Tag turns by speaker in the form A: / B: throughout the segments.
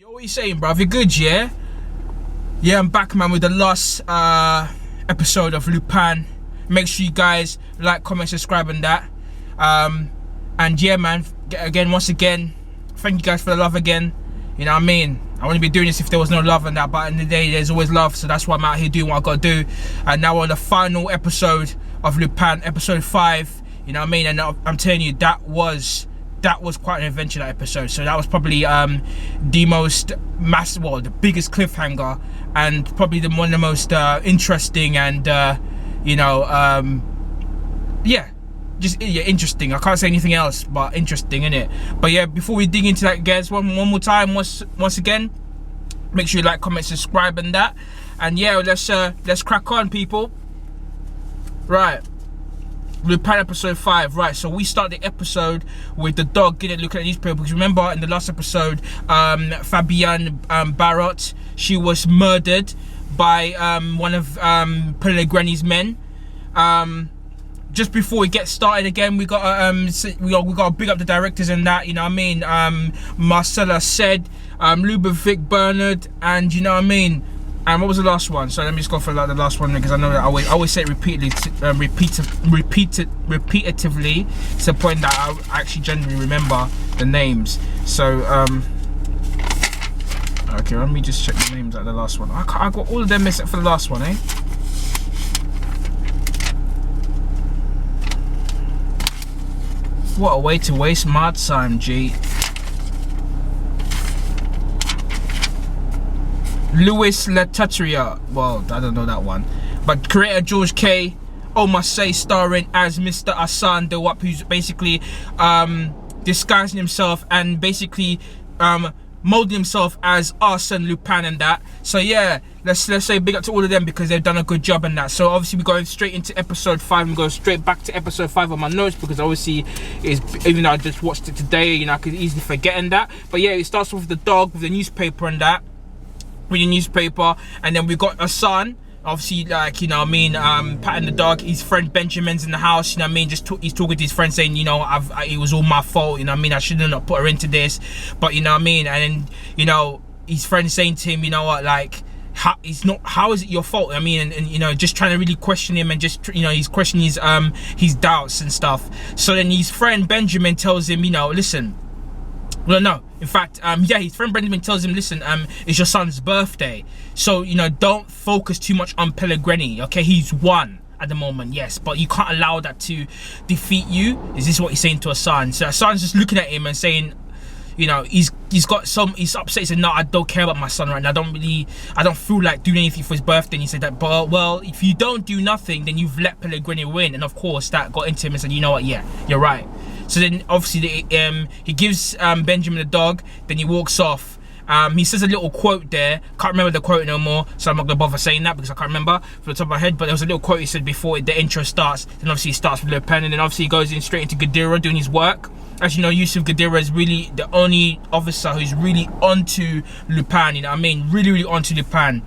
A: Yo, what you saying, bruv? You good, yeah? Yeah, I'm back, man, with the last episode of Lupin. Make sure you guys like, comment, subscribe and that. And yeah, man, once again, thank you guys for the love again. You know what I mean? I wouldn't be doing this if there was no love and that, but in the day, there's always love, so that's why I'm out here doing what I gotta do. And now we're on the final episode of Lupin, episode 5. You know what I mean? And I'm telling you, that was quite an adventure, that episode. So that was probably the most massive, well, the biggest cliffhanger, and probably one of the most interesting and interesting. I can't say anything else but interesting, innit? But yeah, before we dig into that, guys, one more time, once again, make sure you like, comment, subscribe and that. And yeah, let's crack on, people. Right, Lupin episode 5. Right, so we start the episode with the dog getting looking at the newspaper, because remember in the last episode, Fabienne Barrot, she was murdered by one of Pellegrini's men. Just before we get started again, we got to big up the directors and that, you know what I mean? Marcella said, Ludovic Bernard, and you know what I mean? And what was the last one? So let me just go for like the last one, because I know that I always say it repeatedly, repetitively, to the point that I actually genuinely remember the names. So okay, let me just check the names at the last one. I got all of them except for the last one, eh? What a way to waste my time, G. Louis Leterrier, well, I don't know that one, but creator George K. Omasay, starring as Mr. Arsène Lupin, who's basically disguising himself and basically molding himself as Arsène Lupin and that. So yeah, let's say big up to all of them, because they've done a good job in that. So obviously we're going straight into episode 5 and go straight back to episode 5 on my notes, because obviously even though I just watched it today, you know, I could easily forget in that. But yeah, it starts off with the dog with the newspaper and that, with the newspaper, and then we got Arsène, obviously, like, you know what I mean, patting the dog. His friend Benjamin's in the house, you know what I mean, he's talking to his friend saying, you know, it was all my fault, you know what I mean, I should have not put her into this, but you know what I mean. And then, you know, his friend saying to him, you know what, like, how is it your fault? I mean, and you know, just trying to really question him, and just, you know, he's questioning his doubts and stuff. So then his friend Benjamin tells him, you know, listen, well, no, in fact, his friend Benjamin tells him, listen, it's your son's birthday, so, you know, don't focus too much on Pellegrini, okay? He's won at the moment, yes, but you can't allow that to defeat you. Is this what he's saying to Arsène? So Arsène's just looking at him and saying, you know, he's upset. He said, no, I don't care about my son right now. I don't feel like doing anything for his birthday. And he said that, but, well, if you don't do nothing, then you've let Pellegrini win. And of course, that got into him and said, you know what, yeah, you're right. So then obviously he gives Benjamin the dog, then he walks off. He says a little quote there, can't remember the quote no more, so I'm not gonna bother saying that because I can't remember from the top of my head, but there was a little quote he said before the intro starts. Then obviously he starts with Lupin, and then obviously he goes in straight into Gadira doing his work. As you know, Yusuf Gadira is really the only officer who's really onto Lupin, you know what I mean, really onto Lupin.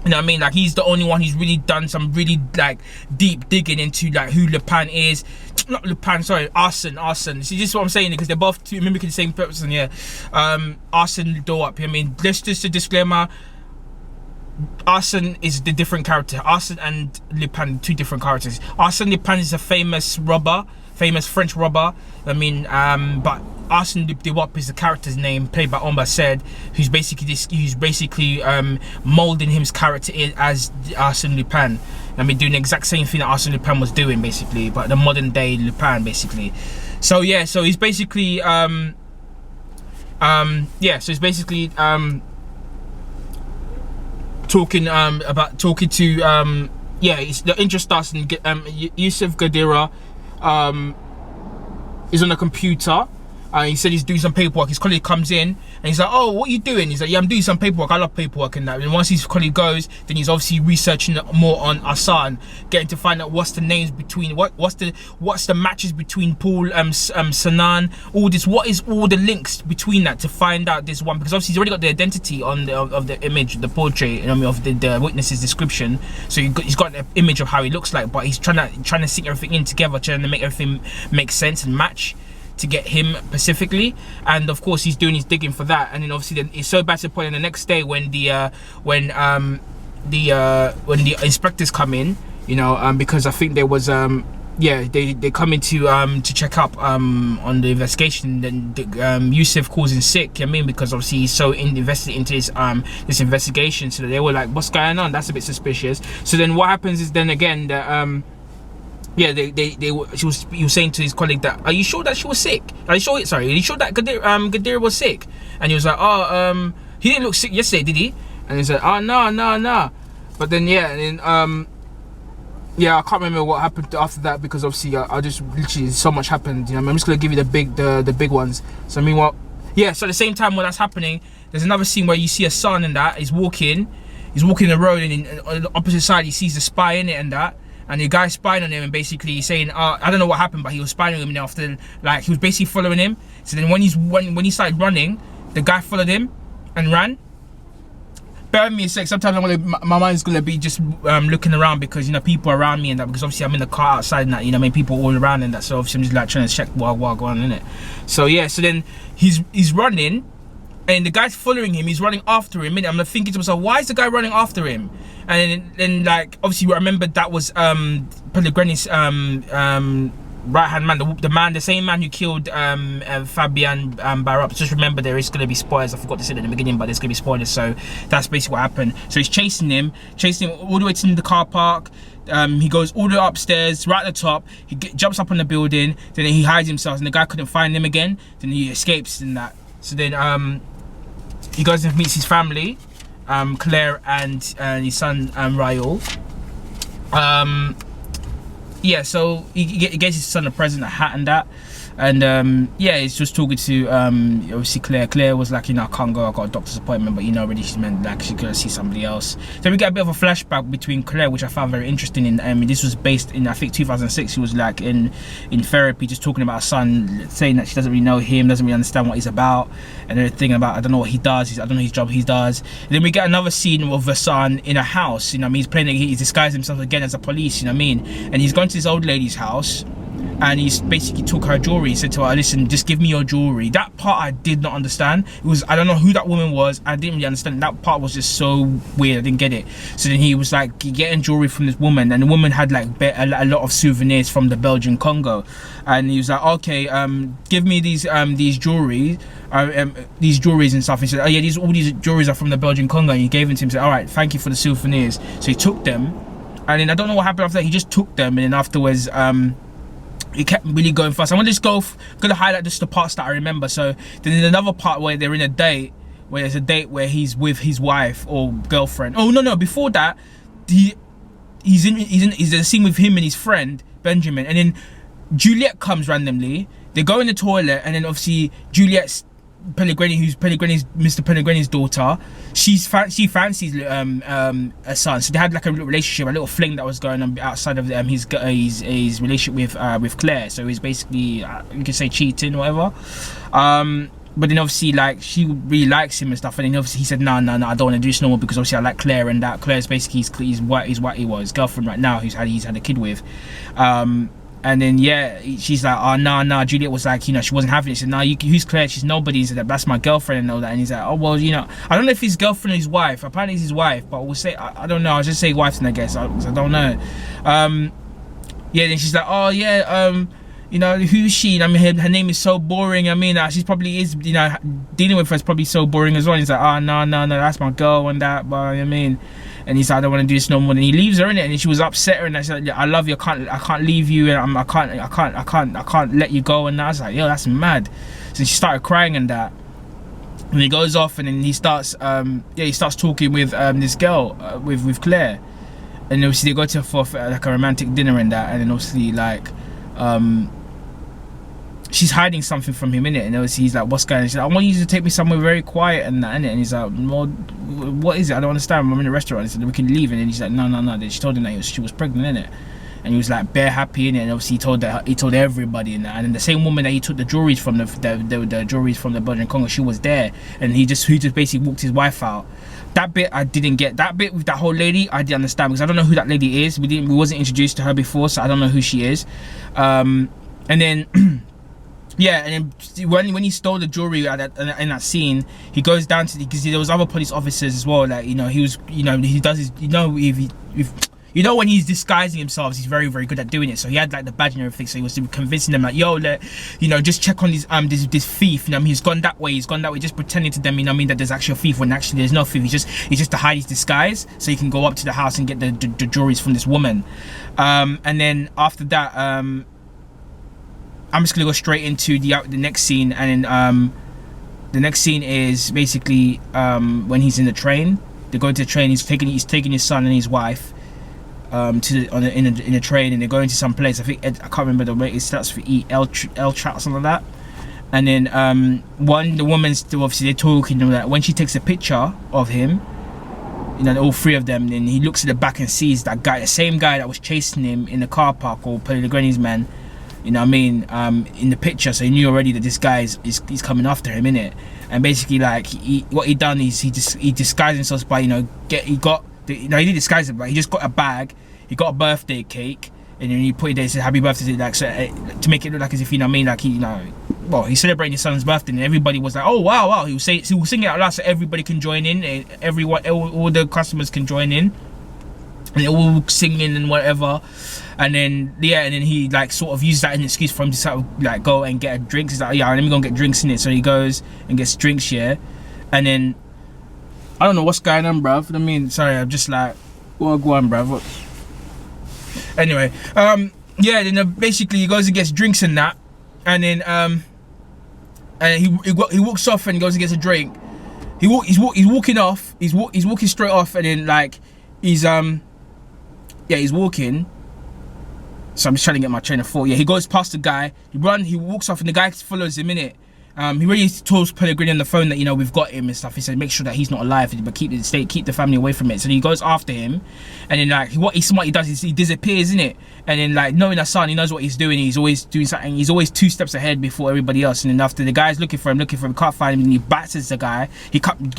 A: You know what I mean? Like, he's the only one who's really done some really, like, deep digging into, like, who Lupin is. Not Lupin, sorry, Arsène. See, this is what I'm saying, because they're both mimicking the same person, yeah. Arsène Lupin. I mean, just a disclaimer, Arsène is the different character. Arsène and Lupin, two different characters. Arsène Lupin is a famous French robber. I mean, but Arsène Lupin is the character's name, played by Omar Said, who's basically molding his character as Arsène Lupin. I mean, doing the exact same thing that Arsène Lupin was doing, basically, but the modern day Lupin, basically. So yeah, so he's basically talking to the intro starts in Yusuf Gadira is on a computer. He said he's doing some paperwork. His colleague comes in and he's like, oh, what are you doing? He's like, yeah, I'm doing some paperwork. I love paperwork and that. And once his colleague goes, then he's obviously researching more on Arsène, getting to find out what's the names between, what's the matches between Paul, Sanan, all this, what is all the links between that, to find out this one, because obviously he's already got the identity on of the image, the portrait, you know, of the witness's description. So he's got the image of how he looks like, but he's trying to sync everything in together, trying to make everything make sense and match to get him specifically, and of course he's doing his digging for that. And then obviously then it's so bad to the point in the next day when the inspectors come in, you know, because I think there was yeah, they come in to check up on the investigation. Then Yusuf calls in sick, I mean, because obviously he's so invested into this this investigation. So they were like, what's going on? That's a bit suspicious. So then what happens is then again that yeah, he was saying to his colleague that, are you sure that she was sick? Are you sure? Sorry, are you sure that Gadir was sick? And he was like, oh, he didn't look sick yesterday, did he? And he said, oh, no. But then yeah, and then yeah, I can't remember what happened after that, because obviously I just literally so much happened. You know, I'm just gonna give you the big ones. So I mean, what? Yeah. So at the same time when that's happening, there's another scene where you see a son and that he's walking the road, and on the opposite side he sees the spy in it and that. And the guy spying on him, and basically he's saying, I don't know what happened, but he was spying on him, and after, like, he was basically following him. So then when he started running, the guy followed him and ran. Bear with me a sec. Sometimes my mind's gonna be just looking around, because, you know, people around me and that, because obviously I'm in the car outside and that, you know, I mean, people all around and that. So obviously I'm just like trying to check what going on in it. So yeah, so then he's running, and the guy's following him. He's running after him. And I'm thinking to myself, why is the guy running after him? And then like, obviously I remembered that was Pellegrini's right-hand man, the same man who killed Fabian Barab. Just remember, there is going to be spoilers. I forgot to say it in the beginning, but there's going to be spoilers. So that's basically what happened. So he's chasing him all the way to the car park. He goes all the way upstairs, right at the top. He jumps up on the building. Then he hides himself, and the guy couldn't find him again. Then he escapes and that. So then he goes and meets his family, Claire and his son Raul. Yeah, so he gets his son a present, a hat and that. And yeah, he's just talking to obviously Claire. Claire was like, you know, I can't go, I got a doctor's appointment, but you know, already she meant like she's gonna see somebody else. Then we get a bit of a flashback between Claire, which I found very interesting. In this was based in, I think, 2006. She was like in therapy, just talking about her son, saying that she doesn't really know him, doesn't really understand what he's about, and everything about, I don't know what he does, I don't know his job he does. And then we get another scene of the son in a house, you know what I mean, he's playing, he's disguised himself again as a police, you know what I mean, and he's gone to this old lady's house, and he's basically took her jewelry. He said to her, listen, just give me your jewelry. That part I did not understand. It was, I don't know who that woman was. I didn't really understand. That part was just so weird. I didn't get it. So then he was like getting jewelry from this woman, and the woman had like a lot of souvenirs from the Belgian Congo. And he was like, okay, give me these jewelries and stuff. He said, oh yeah, all these jewelries are from the Belgian Congo. And he gave them to him. He said, all right, thank you for the souvenirs. So he took them, and then I don't know what happened after that. He just took them, and then afterwards, it kept really going fast. I'm gonna highlight just the parts that I remember. So then in another part where they're in a date, where there's a date where he's with his wife or girlfriend. Oh no, before that, he's in a scene with him and his friend Benjamin, and then Juliet comes randomly. They go in the toilet, and then obviously Juliet's Pellegrini, who's Mr. Pellegrini's daughter, she fancies a son. So they had like a little relationship, a little fling that was going on outside of his relationship with Claire. So he's basically, you could say, cheating or whatever. But then obviously, like, she really likes him and stuff, and then obviously he said, no, I don't want to do this no more, because obviously I like Claire, and that Claire's basically his girlfriend right now, he's had a kid with. And then yeah, she's like, oh no. Juliet was like, you know, she wasn't having it. She said, no, who's Claire? She said, nobody. He said, that's my girlfriend and all that. And he's like, oh well, you know, I don't know if his girlfriend or his wife. Apparently it's his wife, but we'll say, I don't know. I'll just say wife then, I guess. I don't know. Yeah, then she's like, oh yeah, you know, who's she? I mean, her name is so boring. I mean, she's probably is, you know, dealing with her is probably so boring as well. And he's like, oh no, that's my girl and that. But I mean. And he's like, I don't want to do this no more. And he leaves her in it, and she was upset, and I said, I love you, I can't leave you, and I can't let you go. And I was like, yo, that's mad. So she started crying and that. And he goes off, and then he starts talking with this girl, with Claire. And obviously they go to for like a romantic dinner and that, and then obviously like she's hiding something from him in it, and obviously he's like, what's going on? She's like, I want you to take me somewhere very quiet and that, innit? And he's like, well, what is it? I don't understand. I'm in a restaurant. He said, we can leave. And then he's like, no. Then she told him that she was pregnant, innit? And he was like bare happy in it, and obviously he told everybody in that. And then the same woman that he took the jewelries from, the jewelries from the Belgian Congo, she was there, and he just basically walked his wife out. That bit I didn't get. That bit with that whole lady I didn't understand, because I don't know who that lady is. We wasn't introduced to her before, so I don't know who she is. And then Yeah, and then when he stole the jewelry in that scene, he goes down to because there was other police officers as well. Like, you know, he was, you know, he does his, you know, if you know, when he's disguising himself, he's very, very good at doing it. So he had like the badge and everything. So he was convincing them like, yo, you know, just check on this thief. You know, I mean, he's gone that way, just pretending to them. You know, what I mean, that there's actually a thief when actually there's no thief. He's just to hide his disguise, so he can go up to the house and get the jewelries from this woman. And then after that, I'm just gonna go straight into the next scene, and then the next scene is basically when he's in the train. They're going to the train. He's taking his son and his wife in a train, and they're going to some place. I can't remember the way it starts for El Chat or something like that. And then the woman's still obviously they're talking. That when she takes a picture of him, you know, all three of them, then he looks at the back and sees that guy, the same guy that was chasing him in the car park, or Pellegrini's man. You know what I mean? In the picture, so he knew already that this guy is coming after him, innit? And basically, like, what he done is he disguised himself by, you know, he didn't disguise it, but he just got a bag, he got a birthday cake, and then he put it there and said happy birthday, like, so, to make it look like as if, you know what I mean, like, he, you know, well, he's celebrating his son's birthday, and everybody was like, oh wow, he was singing it out loud so everybody can join in, and all the customers can join in, and they're all singing and whatever. And then he like sort of used that as an excuse for him to sort of like go and get a drink. He's like, yeah, let me go and get drinks in it. So he goes and gets drinks, yeah. And then I don't know what's going on, bruv. I mean, sorry, I'm just like, well, go on, bruv. Anyway, yeah. Then basically he goes and gets drinks and that, and then and he walks off and goes and gets a drink. He's walking off. He's walking straight off, and then like he's walking. So I'm just trying to get my train of thought. Yeah, he goes past the guy, he walks off, and the guy follows him in it. He really told Pellegrini on the phone that, you know, we've got him and stuff. He said make sure that he's not alive, but keep the family away from it. So he goes after him, and then like what he does is he disappears in it. And then like knowing Hassan, he knows what he's doing. He's always doing something. He's always 2 steps ahead before everybody else. And then after the guy's looking for him, can't find him, and he batters the guy.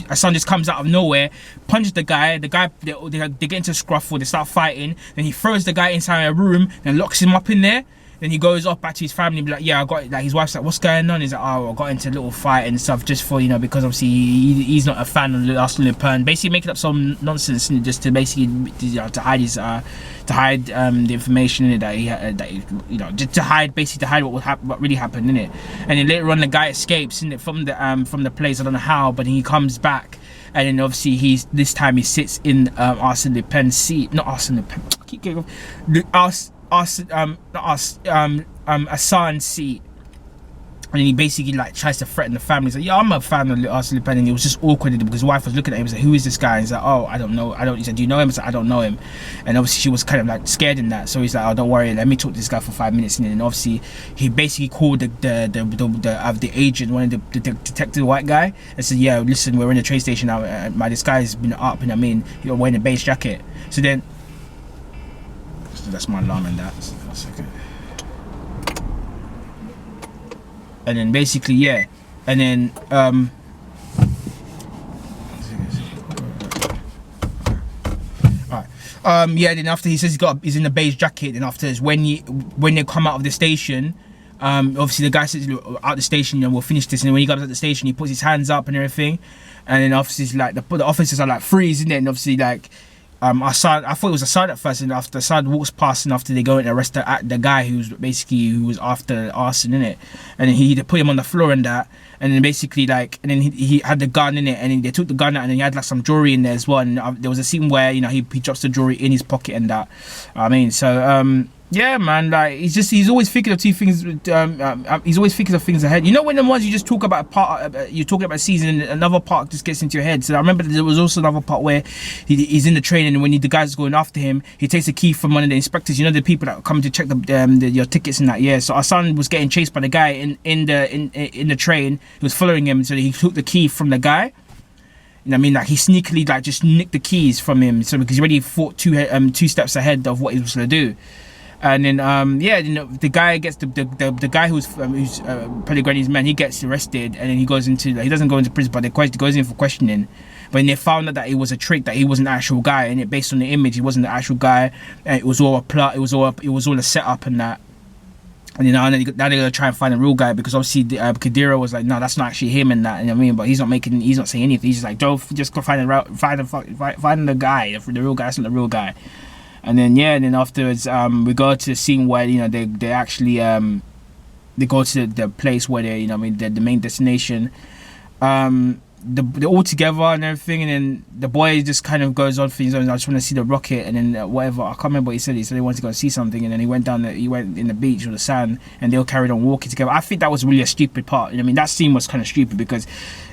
A: Hassan just comes out of nowhere, punches the guy. The guy they get into a scruffle. They start fighting. Then he throws the guy inside a room and locks him up in there. Then he goes off back to his family and be like, yeah, I got it. Like, his wife's like, what's going on? He's like, oh, I got into a little fight and stuff just for, you know, because obviously he's not a fan of Arsène Lupin. Basically making up some nonsense just to basically, you know, to hide the information in it that he had, that he, you know, just to hide what really happened in it. And then later on the guy escapes from the place. I don't know how, but he comes back. And then obviously this time he sits in Arsène Lupin's seat. Not Arsène Lupin. I keep getting Hassan's seat, and then he basically like tries to threaten the family. He's like, yeah, I'm a fan of Arsène Lupin, and it was just awkward because his wife was looking at him and said, who is this guy? And he's like, oh, I don't know. He said, do you know him? I said, I don't know him. And obviously she was kind of like scared in that, so he's like, oh, don't worry, let me talk to this guy for 5 minutes. And then obviously he basically called the agent, one of the detective, white guy, and said, yeah, listen, we're in the train station now, my disguise has been up, and I mean, you're wearing a beige jacket. So then that's my alarm and that. That's okay. And then basically, yeah. And then alright. Yeah, then after he says he's in the beige jacket, then after when they come out of the station, obviously the guy says, look, out the station, you know, we'll finish this. And then when he comes out the station, he puts his hands up and everything. And then obviously like the officers are like freeze, isn't it? And obviously like Assad, I thought it was Assad at first, and after Assad walks past, and after they go and arrest the guy who was after Arsene in it, and then they put him on the floor and that, and then basically like, and then he had the gun in it, and then they took the gun out, and then he had like some jewelry in there as well, and there was a scene where, you know, he drops the jewelry in his pocket and that. I mean, so yeah, man, like he's always thinking of two things. He's always thinking of things ahead. You know, when the ones you just talk about you're talking about a season, and another part just gets into your head. So I remember there was also another part where he's in the train, and when the guy's going after him, he takes a key from one of the inspectors. You know, the people that come to check your tickets and that. Yeah. So our son was getting chased by the guy in the train. He was following him, so he took the key from the guy. You know what I mean? Like he sneakily like just nicked the keys from him, so because he already thought two steps ahead of what he was gonna do. And then yeah, you know, the guy gets the guy who's Pellegrini's man. He gets arrested, and then he doesn't go into prison, but he goes in for questioning. But they found out that it was a trick, that he wasn't the actual guy, and it based on the image, he wasn't the actual guy. And it was all a plot. It was all a setup and that. And now they're gonna try and find the real guy, because obviously Kadira was like, no, that's not actually him and that. You know what I mean? But he's not saying anything. He's just like, don't just go find the guy, the real guy. That's not the real guy. And then afterwards, we go to the scene where they actually they go to the place where they the main destination. They're all together and everything, and then the boy just kind of goes on for his own. I just want to see the rocket, and then whatever. I can't remember what he said. He said he wanted to go and see something, and then he went in the beach or the sand, and they all carried on walking together. I think that was really a stupid part. That scene was kind of stupid, because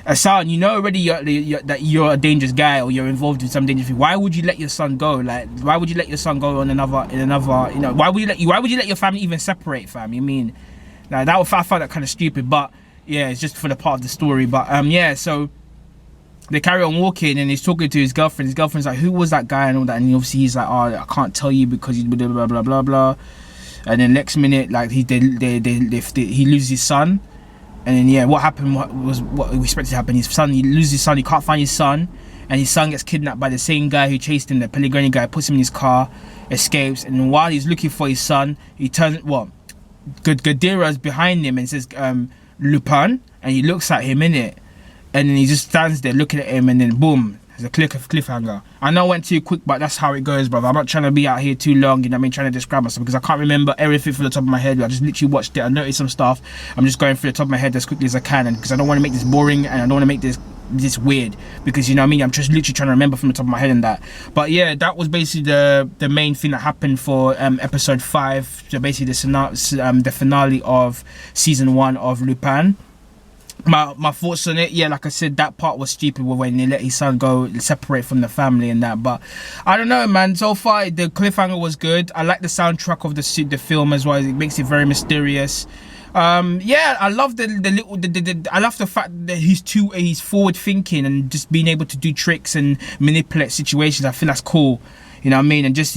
A: Hassan, already that you're a dangerous guy, or you're involved in some dangerous thing. Why would you let your son go? Like, why would you let your son go on another? Why would you let your family even separate, fam? Like I found that kind of stupid, but yeah, it's just for the part of the story. But so they carry on walking, and he's talking to his girlfriend. His girlfriend's like, who was that guy and all that? And obviously he's like, oh, I can't tell you because he's blah blah blah blah blah. And then next minute, like he loses his son. And then what happened was what we expected to happen. He loses his son. He can't find his son, and his son gets kidnapped by the same guy who chased him, the Pellegrini guy. Puts him in his car, escapes, and while he's looking for his son, he turns Gadira's behind him and says Lupin, and he looks at him in it. And then he just stands there looking at him, and then boom, there's a cliffhanger. I know I went too quick, but that's how it goes, brother. I'm not trying to be out here too long, trying to describe myself, because I can't remember everything from the top of my head. I just literally watched it. I noticed some stuff. I'm just going through the top of my head as quickly as I can, and because I don't want to make this boring, and I don't want to make this weird, because I'm just literally trying to remember from the top of my head and that. But yeah, that was basically the main thing that happened for episode 5. So basically the finale of season 1 of Lupin. My thoughts on it, like I said, that part was stupid when they let his son go separate from the family and that. But I don't know, man. So far, the cliffhanger was good. I like the soundtrack of the film as well. It makes it very mysterious. I love I love the fact that he's forward thinking and just being able to do tricks and manipulate situations. I feel that's cool. You know what I mean? And just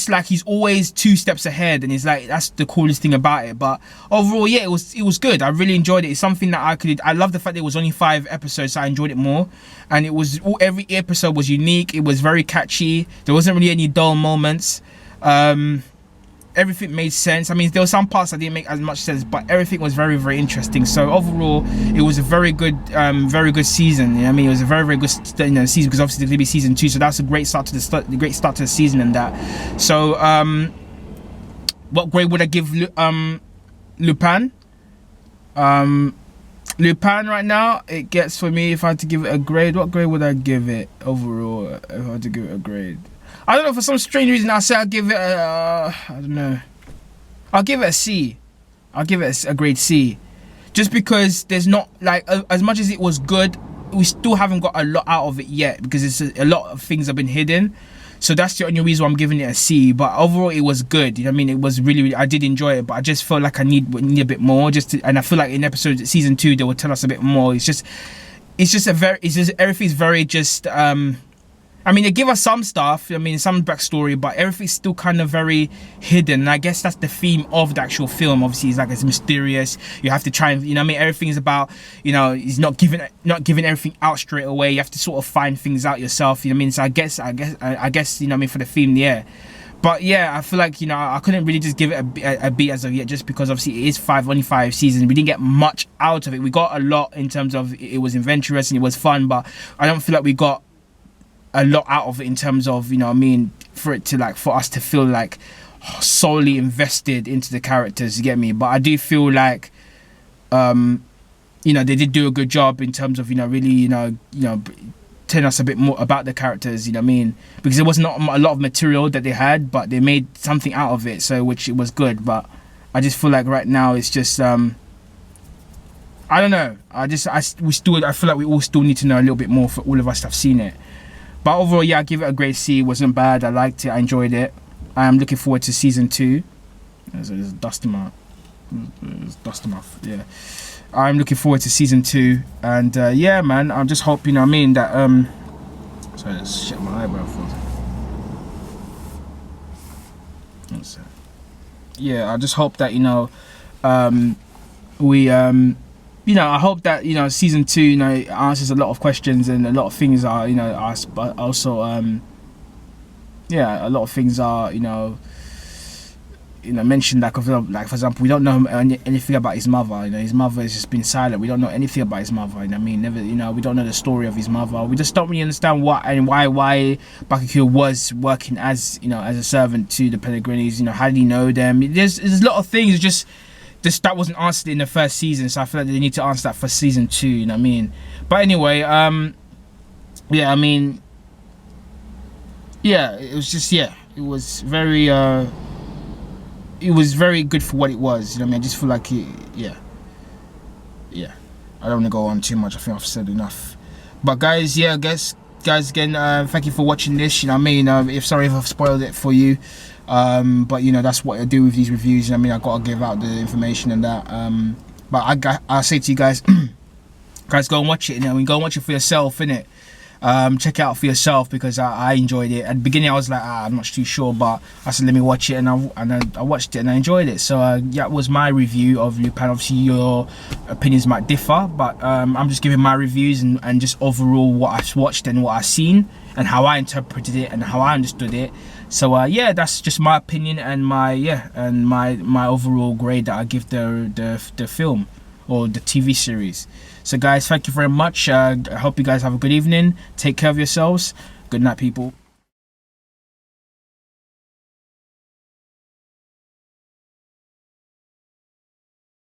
A: like he's always 2 steps ahead, and it's like that's the coolest thing about it. But overall, it was good. I really enjoyed it. It's something that I love the fact that it was only 5 episodes, so I enjoyed it more. And every episode was unique. It was very catchy. There wasn't really any dull moments. Everything made sense. There were some parts that didn't make as much sense, but everything was very, very interesting. So overall, it was a very good season. You know what I mean? It was a very, very good season, because obviously there's gonna be season 2. So that's a great start to the season and that. So what grade would I give Lupin? Lupin right now, it gets, for me, if I had to give it a grade, what grade would I give it overall? If I had to give it a grade, I don't know, for some strange reason I say I'll give it I don't know. I'll give it a C. I'll give it a grade C. Just because there's not, like, as much as it was good, we still haven't got a lot out of it yet, because a lot of things have been hidden. So that's the only reason why I'm giving it a C. But overall, it was good. You know what I mean? It was really, I did enjoy it, but I just felt like I need a bit more. And I feel like in season 2, they will tell us a bit more. Everything's very just they give us some stuff, some backstory, but everything's still kind of very hidden. And I guess that's the theme of the actual film. Obviously, it's mysterious. You have to try and, everything is about, he's not giving everything out straight away. You have to sort of find things out yourself. So I guess, for the theme, yeah. But yeah, I feel like, I couldn't really just give it a B as of yet, just because obviously it is only 5 seasons. We didn't get much out of it. We got a lot in terms of it was adventurous and it was fun, but I don't feel like we got a lot out of it in terms of, for it to, like, for us to feel like solely invested into the characters, you get me? But I do feel like they did do a good job in terms of really telling us a bit more about the characters, because there was not a lot of material that they had, but they made something out of it, so which it was good. But I just feel like right now it's just I don't know, I feel like we all still need to know a little bit more for all of us to have seen it. But overall, I give it a grade C. It wasn't bad. I liked it. I enjoyed it. I am looking forward to season 2. There's dust in my yeah. I'm looking forward to season 2. And man, I'm just hoping, that sorry, let's shut my eyebrow for I just hope that we I hope that season 2 answers a lot of questions, and a lot of things are asked, but also a lot of things are mentioned like for example, we don't know anything about his mother. His mother has just been silent. We don't know anything about his mother. I mean, never. We don't know the story of his mother. We just don't really understand what and why Bakakura was working as as a servant to the Pellegrinis. How did he know them? There's a lot of things just that wasn't answered in the first season. So I feel like they need to answer that for season 2. You know what I mean? But anyway, yeah, I mean, yeah, it was just it was very good for what it was. I just feel like yeah. I don't want to go on too much. I think I've said enough. But guys, guys again, thank you for watching this. Sorry if I've spoiled it for you. But that's what I do with these reviews. I gotta give out the information and that. But I say to you guys, guys, go and watch it. Go and watch it for yourself, innit? Check it out for yourself, because I enjoyed it. At the beginning I was like, I'm not too sure, but I said let me watch it, and I watched it and I enjoyed it. So that was my review of Lupin. Obviously your opinions might differ, but I'm just giving my reviews and just overall what I've watched and what I've seen and how I interpreted it and how I understood it. So that's just my opinion and my overall grade that I give the film or the TV series. So guys, thank you very much. I hope you guys have a good evening. Take care of yourselves. Good night, people.